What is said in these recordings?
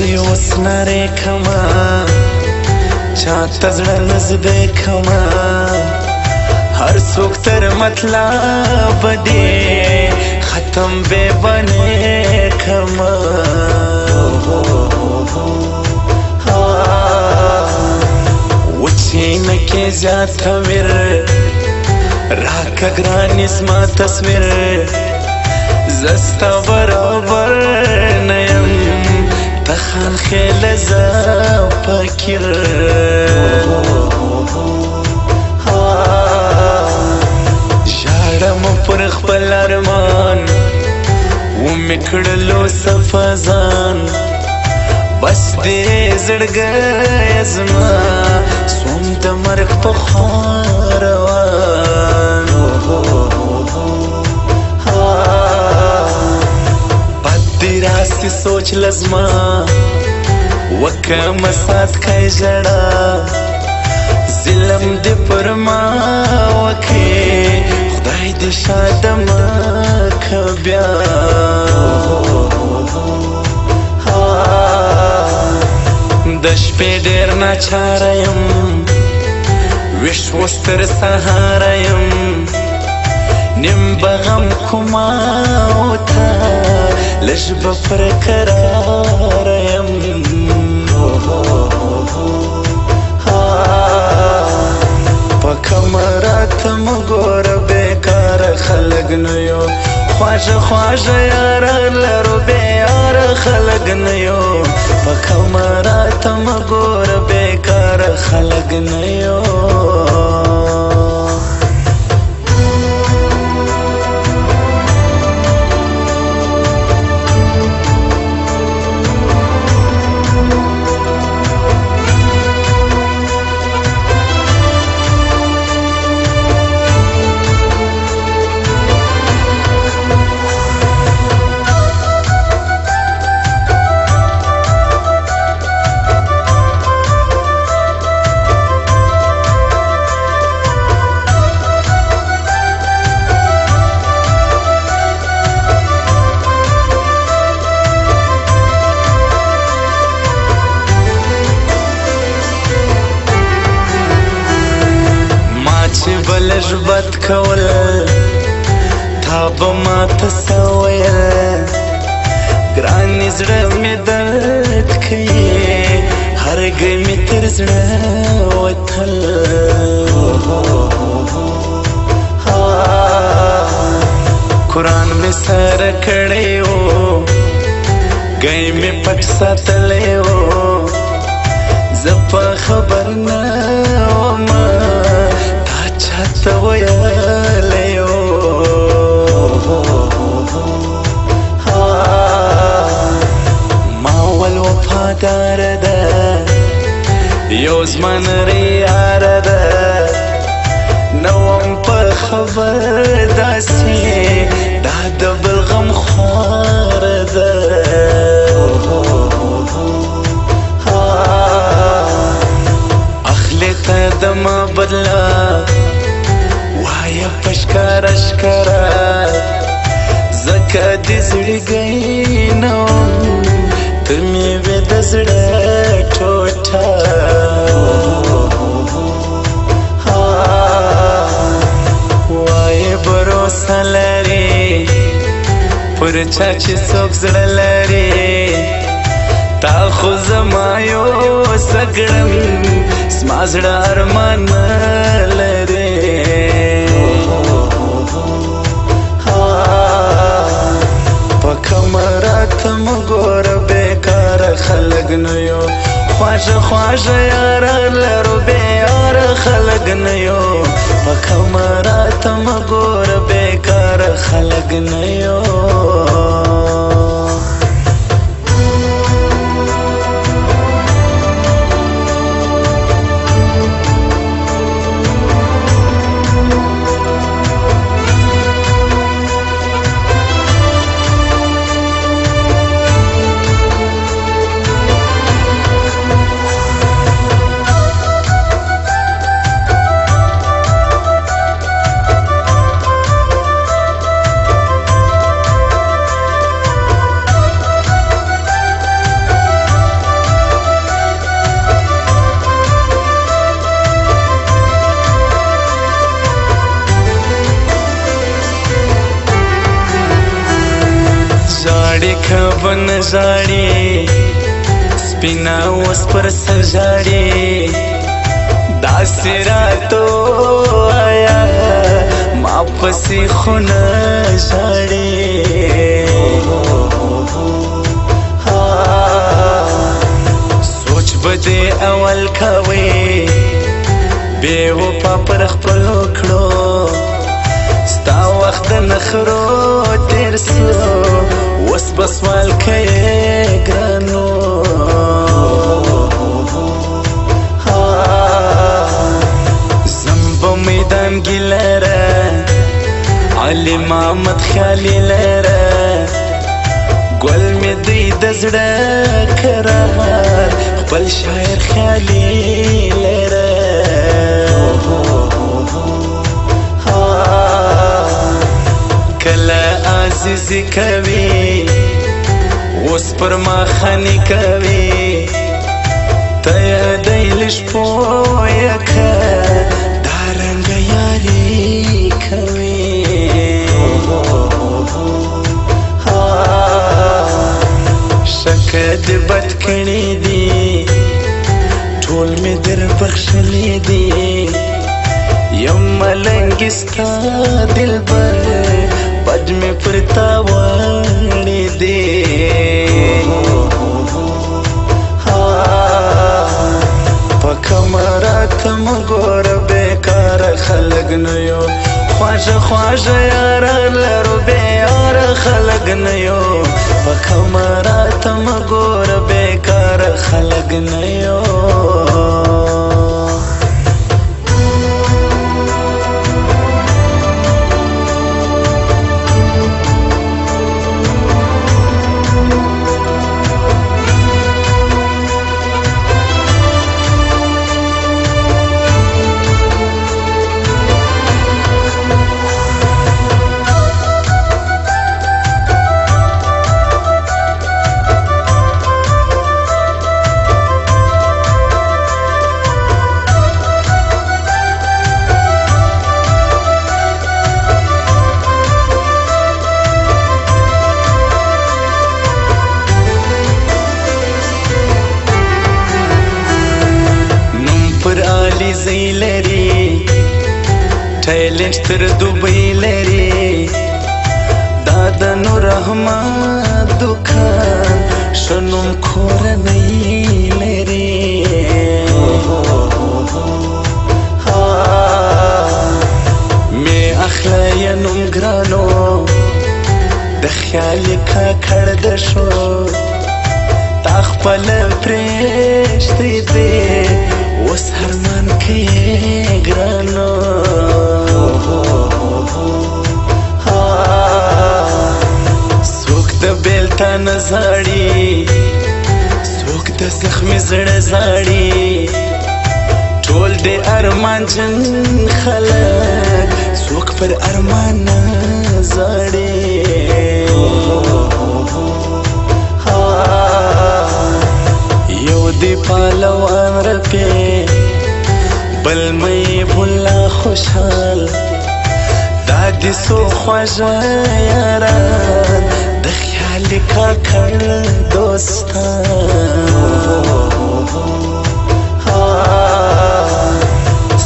چې اوس نارې کما چاته زړه نږدې کما هر څوک تر مطلب دی ختم بې بنې کما وچینه کې زیات ویر راکه ګرانې زما تصویر زستا برابر نه یم ته خان خیل زه فکر ژاړم پر خپل ارمان ومې کړلو صفازان بس دې زړګی زما سوم د مرګ په خوا روان بد دې راسي سوچ لزما وکه مسات کای ژړا ظلم دې پر ما وکې خدای دې شاده ما که بیا د شپې ډېر ناچاره یم ویښ اوس تر سهاره یم نیم به غم کومه او ته لږ به پر کراره یم په کمراته مه ګوره بېکاره خلک نه یو خواږه خواږه یاران لرو بېیاره خلک نه یو په کمراته مه ګوره بېکاره خلک نه یو لږ بد کول تا به ماته څه ویل ګرانې زړه مې درد کوي هرګۍ مې تر زړه وتل قرآن مې سره کړی و ګۍ مې پټ ساتلی و زه په خبر نه ومه چاته ویلی و ما ول وفاداره ده یو زما نرۍ یاره ده نه وم په خبر داسې دا د بل غم خواره ده اخلی ته د ما بدله وایه په ښکاره ښکاره ځکه دې زړګی نه وم ته مې وې د زړه ټوټه وایه بروسه لرې پر چا چې څوک زړه لري تا خو زما یو څه کړم زما زړه ارمان نه لري په کمراته مه ګوره بېکاره خلک نه یو خواږه خواږه یاران لرو بېیاره خلک نه یو په کمراته مه ګوره بېکاره خلک نه یو ژاړي سپینا اوس پر سر ژاړي داسې راته ووایه ما پسې خو نه ژاړي سوچ به دې اول کوې بې وفا پر خپلو کړو ستا وخت د نخرو تېر سو اوس به سوال کوې ګرانو زم به میدان کې لره علي محمد خیالي لره ګل مې دی د زړه قرار خپل شاعر خیالي لره کله عزیزي کوي اوس پر ما خاني کوي ته یادی لږ پویه که دا رنګه یاري کوي شکه دې بد کړي دي ټول مې در بخښلي دي یم ملنګ ستا دلبر بد مې پر تا وړي دي په کمرات مه ګوره بېکاره خلک نه یو خواږه خواږه یاران لرو بېیاره خلک نه یو په کمرات مه ګوره بېکاره خلک نه یو زی لري ټایلنټ تر دوبۍ لري دا د نور احمد دکان شنوم کورنۍ لري مې اخله یې نوم ګرانو د خیال کاکړ د شو تا خپله پرېږدی دی اوس هرمان کوي ګرانو څوک د بېلتان زاړي څوک د زخمي زړه زاړي ټول د ارمانجن خلک څوک پر ارمان نه زاړي یو دی پالوان رپی بل مې بولا خوشحال دا دی سو خوږه یاران د خیال کاکړ دوستان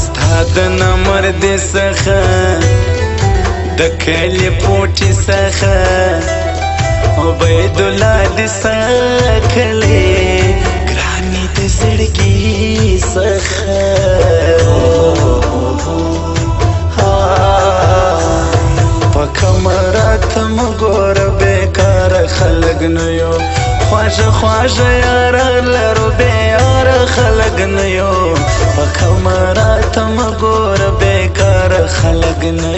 ستا د نامردۍ څخه د کلي پوټي څخه عبیدالله دې ساکلې ګرانې د زړګي څخه په کمرات مه ګوره بېکاره خلک نه یو خواږه خواږه یاران لرو بېیاره خلک نه یو په کمرات مه ګوره بېکاره خلک نه